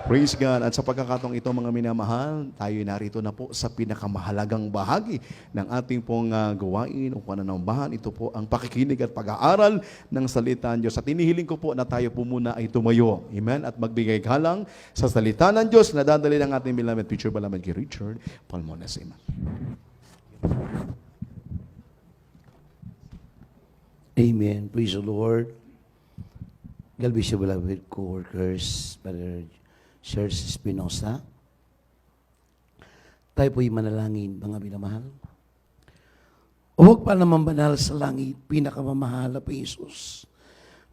Praise God. At sa pagkakataong ito mga minamahal, tayo narito na po sa pinakamahalagang bahagi ng ating pong gawain o pananambahan. Ito po ang pakikinig at pag-aaral ng salita ng Diyos. At inihiling ko po na tayo po muna ay tumayo. Amen? At magbigay galang sa salita ng Diyos na dadali ng ating beloved preacher, beloved kay Richard Palmones. Amen. Amen. Praise the Lord. God bless you, beloved co-workers, Brother Serge Espinosa. Tayo po'y manalangin, mga minamahal. O huwag pa naman banal sa langit, pinakamamahal na po Jesus.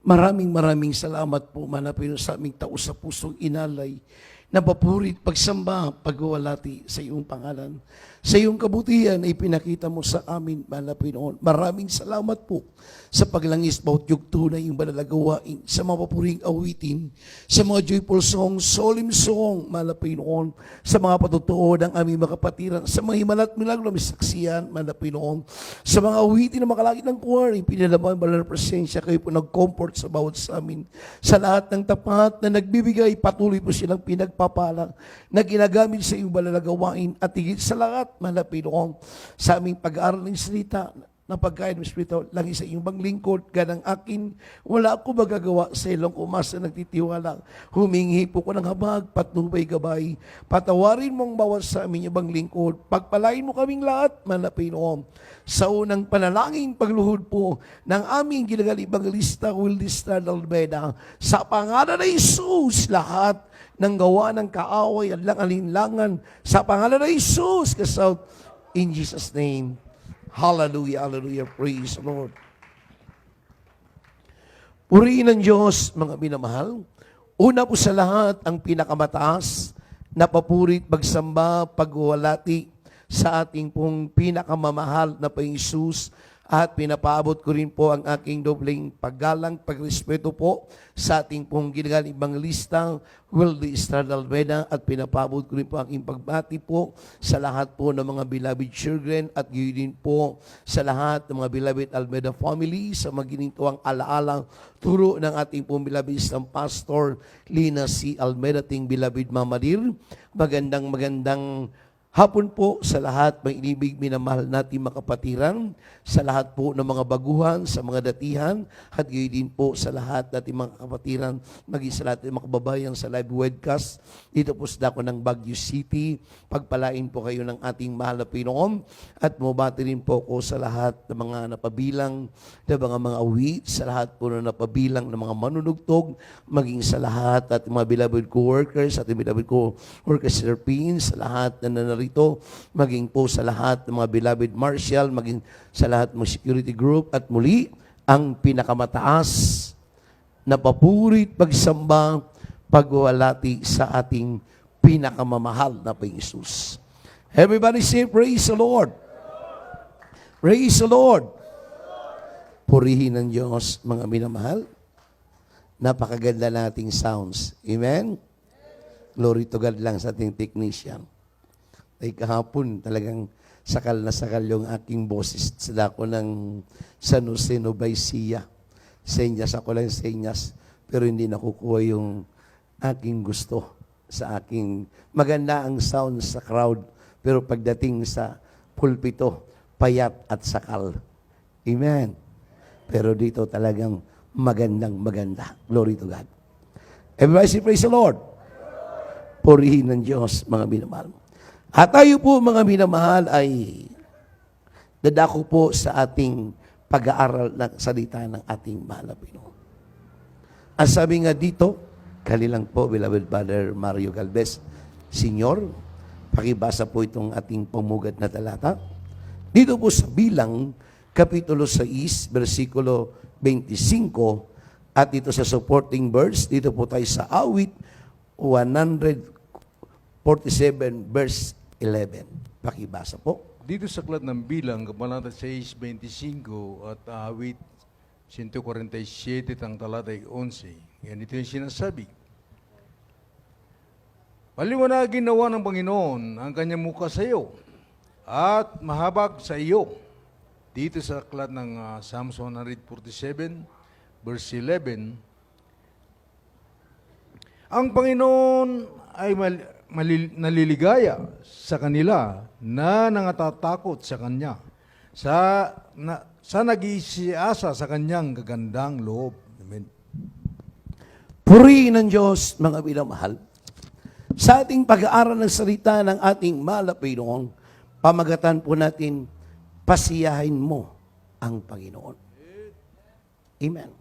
Maraming salamat po, manapin sa aming tao sa pusong inalay, na papurit, pagsamba, pagwawalati sa iyong pangalan. Sa iyong kabutihan ay pinakita mo sa amin, Panginoon. Maraming salamat po sa paglangis bawat yugto na iyong balalagawain, sa mga papuring awitin, sa mga joyful song, solemn song, Panginoon, sa mga patutuo ng aming mga kapatiran, sa mga himalat milagro na saksiyan, Panginoon, sa mga awitin na makalagit ng kuwari, pinalaman banal na presensya, kayo po nag-comfort sa bawat sa amin. Sa lahat ng tapat na nagbibigay, patuloy po silang pinagpapalang na ginagamit sa iyong balalagawain at higit sa lahat, Panginoon, sa aming pag-aaral ng salita na pagkain ng Espiritu, lagi sa iyong bang lingkod, ganang akin, wala ako magagawa sa ilong umasa nagtitiwala. Humingi po ko ng habag, patnubay gabay, patawarin mong bawas sa amin yung bang lingkod, pagpalain mo kaming lahat, Panginoon. Sa unang panalangin, pagluhod po ng aming ginagalibang lista, Wildista Dalbeda, sa pangalan ng Jesus, lahat ng gawa ng kaaway at lang alinlangan, sa pangalan ng Jesus, kasout, in Jesus' name. Hallelujah, hallelujah, praise the Lord. Purihin ng Diyos, mga minamahal. Una po sa lahat, ang pinakamataas na papurit, pagsamba, pagwalati sa ating pong pinakamamahal na Panginoon, at pinapaabot ko rin po ang aking dobleng paggalang, pagrespeto po sa ating pong ginagaling listang Wildy Estrada Almeida, at pinapaabot ko rin po ang aking pagbati po sa lahat po ng mga beloved children at gayon din po sa lahat ng mga beloved Almeida family sa magininto ang alaalang turo ng ating pong beloved isang pastor Lina C. Almeida, ting beloved Mama Dir. Magandang hapon po sa lahat ng inibig minamahal natin makapatiran, sa lahat po ng mga baguhan, sa mga datihan, at gayon din po sa lahat natin mga kapatiran, maging sa lahat ng mga kababayan sa live webcast. Dito po sa dako ng Baguio City, pagpalain po kayo ng ating mahal na Pinoon, at mabati rin po ko sa lahat ng mga napabilang na mga awit, sa lahat po na napabilang ng mga manunugtog, maging sa lahat at mga beloved co-workers, at mga beloved co-workers Sir Pins, sa lahat na narito, maging po sa lahat ng mga beloved Marshall, maging sa lahat ng security group, at muli, ang pinakamataas na papurit, pagsamba, pagwalati sa ating pinakamamahal na Panginoon. Everybody say, praise the Lord. Praise the Lord. Purihin ng Diyos, mga minamahal. Napakaganda nating sounds. Amen? Glory to God lang sa ating technician. Ay kahapon talagang sakal na sakal yung aking boses sa dako ng San Jose Nubaysia. Senyas ako lang senyas, pero hindi nakukuha yung aking gusto sa aking maganda ang sound sa crowd, pero pagdating sa pulpito, payat at sakal. Amen. Pero dito talagang maganda. Glory to God. Everybody say, praise the Lord. Purihin ng Diyos, mga minamahal. At tayo po, mga minamahal, ay dadako po sa ating pag-aaral ng salita ng ating mahal na Pinoon. Ang sabi nga dito, kanilang po, beloved Brother Mario Galvez, Senior, pakibasa po itong ating pamugad na talata. Dito po sa Bilang, Kapitulo 6, versikulo 25, at dito sa supporting verse, dito po tayo sa awit 147, verse 11. Pakibasa po. Dito sa Aklat ng Bilang, Kabanata 6:25 at awit 147 ang talatay 11. Ganito yung sinasabi. Paliwanagin nawa ng Panginoon ang kanyang mukha sa iyo at mahabag sa iyo. Dito sa Aklat ng Psalms 147, verse 11, ang Panginoon ay naliligaya sa kanila na nangatatakot sa Kanya, sa nag-iisiasa sa Kanyang kagandang loob. Amen. Purihin ng Diyos, mga minamahal. Sa ating pag-aaral ng salita ng ating mahal na Panginoon, pamagatan po natin, pasiyahin mo ang Panginoon. Amen.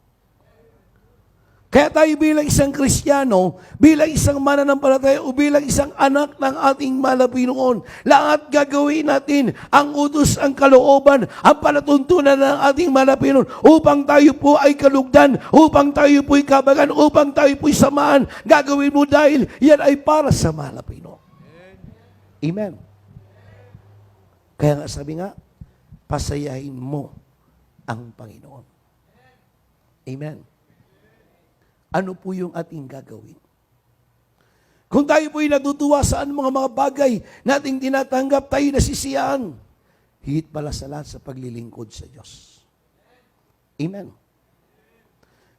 Kaya tayo bilang isang Kristiyano, bilang isang mananampalataya o bilang isang anak ng ating mahal na Panginoon, lahat gagawin natin ang utos, ang kalooban, ang palatuntunan ng ating mahal na Panginoon upang tayo po ay kalugdan, upang tayo po ay kabagan, upang tayo po ay samahan. Gagawin mo dahil yan ay para sa mahal na Panginoon. Amen. Kaya nga sabi nga, pasayahin mo ang Panginoon. Amen. Ano po yung ating gagawin? Kung tayo po ay natutuwa sa mga bagay nating tinatanggap, tayo nasisiyahan. Higit pala sa lahat sa paglilingkod sa Diyos. Amen.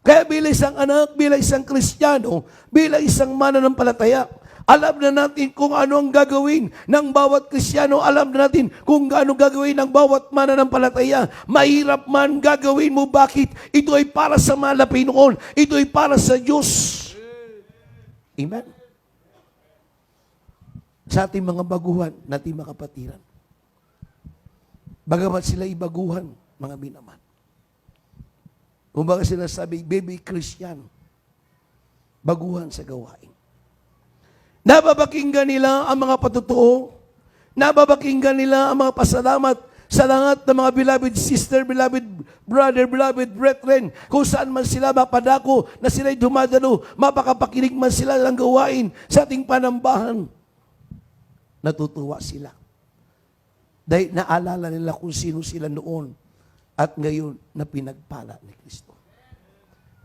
Kaya bilang isang anak, bilang isang Kristiyano, bilang isang mananampalataya, alam na natin kung ano ang gagawin ng bawat Kristiyano. Alam na natin kung ano gagawin ng bawat mananampalataya. Mahirap man gagawin mo. Bakit? Ito ay para sa mahal na Panginoon. Ito ay para sa Diyos. Amen. Sa ating mga baguhan, nating mga kapatiran. Bagamat sila ibaguhan, mga binaman. Kung baka sinasabi, baby Christian, baguhan sa gawain. Nababakinggan nila ang mga patutuo. Nababakinggan nila ang mga pasalamat sa lahat ng mga beloved sister, beloved brother, beloved brethren. Kung saan man sila mapadako na sila'y dumadalo, mapakapakinig man sila ng gawain sa ating panambahan. Natutuwa sila. Dahil naalala nila kung sino sila noon at ngayon na pinagpala ni Kristo.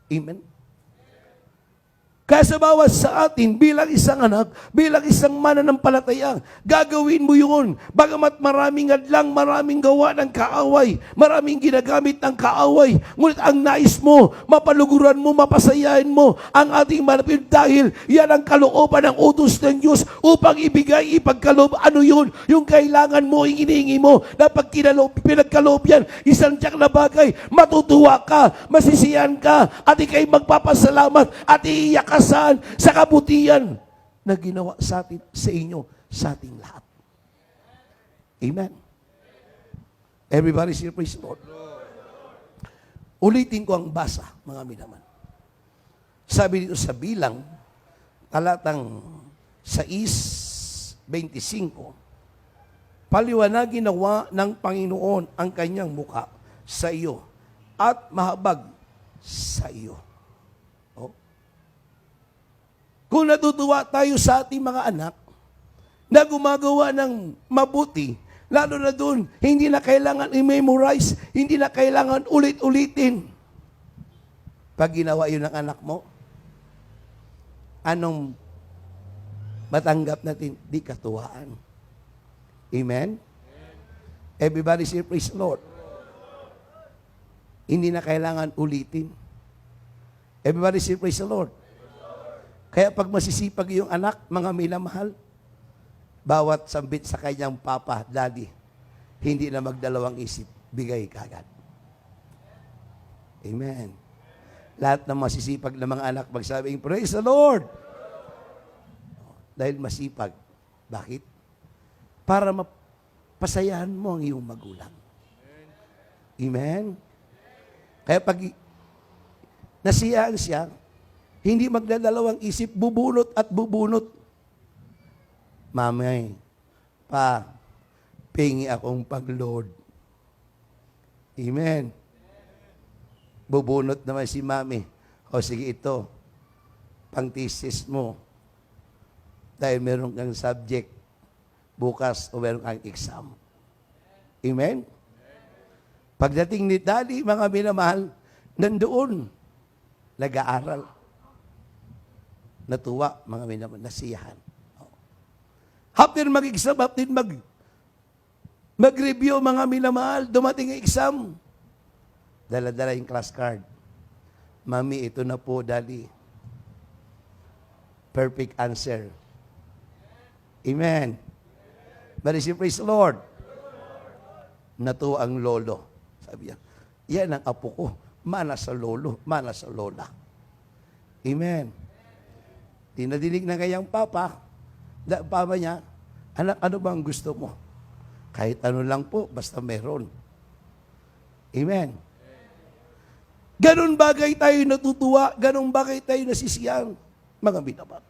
Amen. Kaya sa bawat sa atin, bilang isang anak, bilang isang mananampalataya, gagawin mo yun. Bagamat maraming adlang, maraming gawa ng kaaway, maraming ginagamit ng kaaway, ngunit ang nais mo, mapaluguran mo, mapasayahin mo ang ating manapil dahil yan ang kalooban ng utos ng Diyos upang ibigay, ipagkaloob. Ano yun? Yung kailangan mo, hinihingi mo, na pag pinagkaloob yan, isang tiyak na bagay, matutuwa ka, masisiyan ka, at ikay magpapasalamat, at iiyak ka saan? Sa kabutihan na ginawa sa atin, sa inyo, sa ating lahat. Amen. Everybody say praise the Lord. Ulitin ko ang basa, mga minaman. Sabi dito sa Bilang, talatang 6:25, paliwanagin nawa ng Panginoon ang kanyang muka sa iyo at mahabag sa iyo. Kung natutuwa tayo sa ating mga anak na gumagawa ng mabuti, lalo na doon, hindi na kailangan i-memorize, hindi na kailangan ulit-ulitin. Pag ginawa yun ng anak mo, anong matanggap natin? Di katuwaan. Amen? Everybody say, praise the Lord. Hindi na kailangan ulitin. Everybody say, praise the Lord. Kaya pag masisipag yung anak, mga minamahal, bawat sambit sa kanyang papa, daddy, hindi na magdalawang isip, bigay kagad. Amen. Lahat ng masisipag na mga anak magsabing, praise the Lord! Dahil masipag. Bakit? Para mapasayahan mo ang iyong magulang. Amen? Kaya pag nasiyaan siya, hindi magdadalawang isip, bubunot at bubunot. Mamay, pa, pingi akong pag-Lord. Amen. Bubunot naman si mami. O sige ito, pang thesis mo. Dahil meron kang subject bukas o meron kang exam. Amen? Pagdating ni Daddy, mga minamahal, nandoon, nag-aaral. Natuwa, mga minamahal, nasiyahan. After mag-exam, after mag-review, mga minamahal, dumating ang exam. Dala-dala yung class card. Mami, ito na po, Daddy. Perfect answer. Amen. But si praise the Lord. Natuwa ang lolo. Sabi niya, yan ang apo ko. Mana sa lolo, mana sa lola. Amen. Tinadinig na kayang papa niya, anak, ano ba ang gusto mo? Kahit ano lang po, basta meron. Amen. Ganon bagay tayo natutuwa, ganon bagay tayo nasisiyan, mga binabat.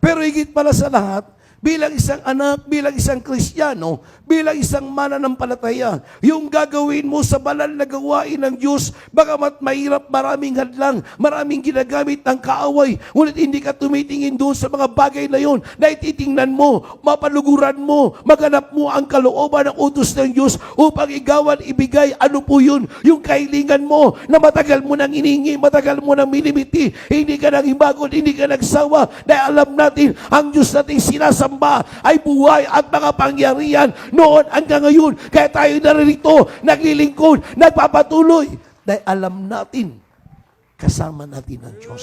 Pero higit pala sa lahat, bilang isang anak, bilang isang Kristiyano, bilang isang mananampalataya, yung gagawin mo sa banal na gawain ng Diyos, bagamat mahirap, maraming hadlang, maraming ginagamit ng kaaway, ngunit hindi ka tumitingin doon sa mga bagay na yun, na ititingnan mo, mapaluguran mo, maganap mo ang kalooban ng utos ng Diyos upang igawan, ibigay, ano po yun? Yung kahilingan mo na matagal mo nang iningi, matagal mo nang minimiti, hindi ka nang himagod, hindi ka nagsawa, dahil alam natin, ang Diyos nating sinasamba ay buhay at mga pangyarihan noon hanggang ngayon. Kaya tayo naririto, naglilingkod, nagpapatuloy. Dahil alam natin, kasama natin ang Diyos.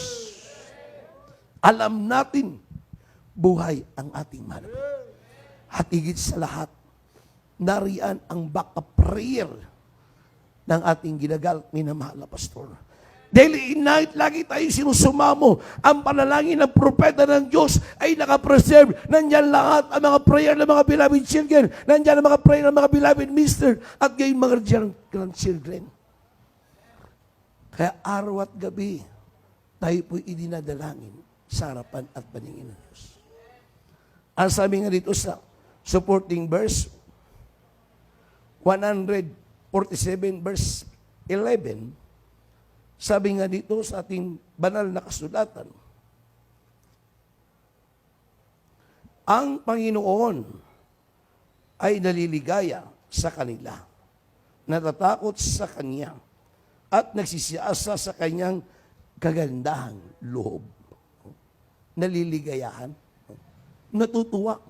Alam natin, buhay ang ating mahal. At higit sa lahat, nariyan ang backup prayer ng ating ginagal, minamahal na pastor. Daily and night, lagi tayo sinusumamo. Ang panalangin ng propeta ng Diyos ay nakapreserve. Nandyan lahat ang mga prayer ng mga beloved children. Nandyan ang mga prayer ng mga beloved mister at gayon mga grandchildren. Kaya araw at gabi, tayo po'y idinadalangin sa harapan at paningin ng Diyos. Ang sabi nga dito sa supporting verse, 147 verse 11, sabi nga dito sa ating banal na kasulatan, ang Panginoon ay naliligaya sa kanila, natatakot sa Kanya, at nagsisiasa sa Kanyang kagandahang loob. Naliligayahan, natutuwa.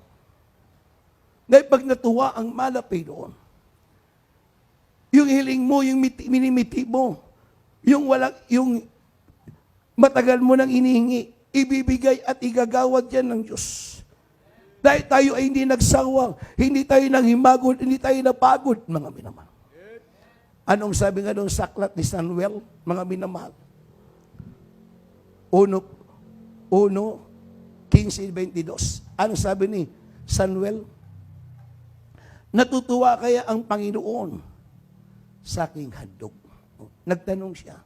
Dahil pag natuwa ang malapay doon, yung hiling mo, yung minimiti mo, yung matagal mo nang inihingi, ibibigay at igagawad yan ng Diyos. Dahil tayo ay hindi nagsawa, hindi tayo nang himagod, hindi tayo napagod, mga minamahal. Anong sabi nga doon sa aklat ni Samuel, mga minamahal? 1:15-22. Anong sabi ni Samuel? Natutuwa kaya ang Panginoon sa aking handog. Nagtanong siya,